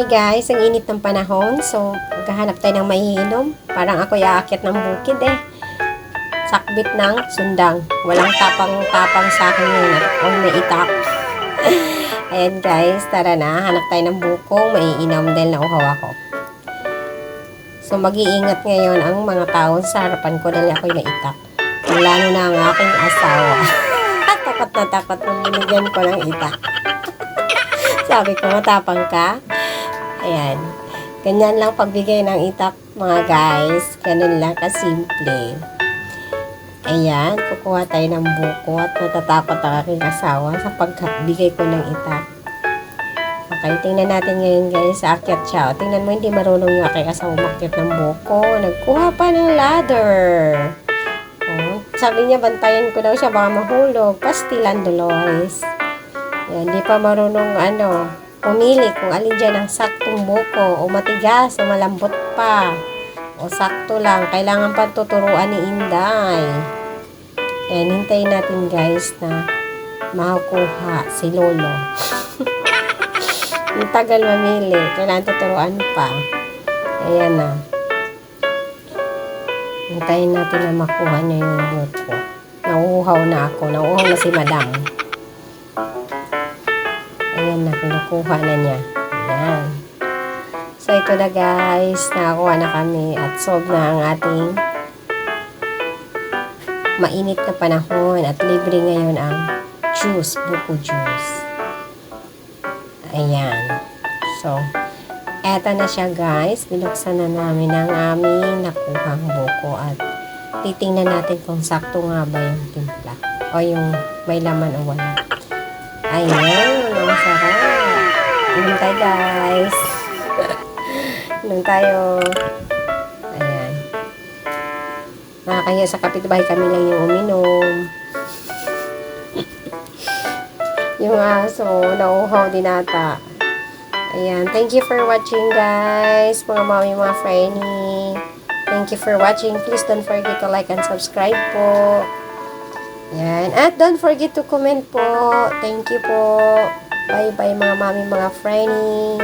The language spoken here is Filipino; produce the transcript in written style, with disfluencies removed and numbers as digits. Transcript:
Hey guys, ang init ng panahon. So, maghahanap tayo ng maiinom. Parang ako'y aakyat ng bukid eh. Sakbit ng sundang. Walang tapang-tapang sa akin yun. Ang naitak. Ayan guys, tara na. Hanap tayo ng bukong. Maiinom dahil nauhaw ako. So, mag-iingat ngayon ang mga tao sa harapan ko dahil ako'y naitak. Lalo na ang aking asawa. Takot na takot nung binigyan ko ng itak. Sabi ko, matapang ka. Ayan. Ganyan lang pagbigay ng itak, mga guys. Ganun lang kasimple. Ayan. Kukuha tayo ng buko at natatakot ang aking asawa sa pagbigay ko ng itak. Okay, tingnan natin ngayon guys. Aakyat siya. O, tingnan mo, hindi marunong yung aking asawa umakyat ng buko. Nagkuha pa ng ladder. O, sabi niya, bantayan ko daw siya baka mahulog. Pastilan, Dolores. Ayan, hindi pa marunong pumili kung alin dyan ang saktong buko o matigas o malambot pa o sakto lang. Kailangan pa tuturuan ni Inday. Ayan, hintayin natin guys na makukuha si Lolo. Ang tagal mamili. Kailangan tuturuan pa. Ayan na. Hintayin natin na makuha niya yung buko. Nauuhaw na ako. Nauuhaw na si Madam. Ayan na, kinukuha na niya. Ayan. So, ito na guys. Nakakuha na kami at solve na ang ating mainit na panahon at libre ngayon ang juice, buko juice. Ayan. So, eto na siya guys. Binuksan na namin ang aming nakuhang buko at titingnan natin kung sakto nga ba yung timpla o yung may laman o wala. Ayan, ang sarap. Inom tayo guys. Inom tayo. Ayan. Nakakaya sa kapitbahay kami lang yung uminom. Yung aso, nauuhaw din ata. Ayan, thank you for watching guys. Mga mami, mga frenny. Thank you for watching. Please don't forget to like and subscribe po. Yan. At don't forget to comment po. Thank you po. Bye-bye mga mami, mga frenny.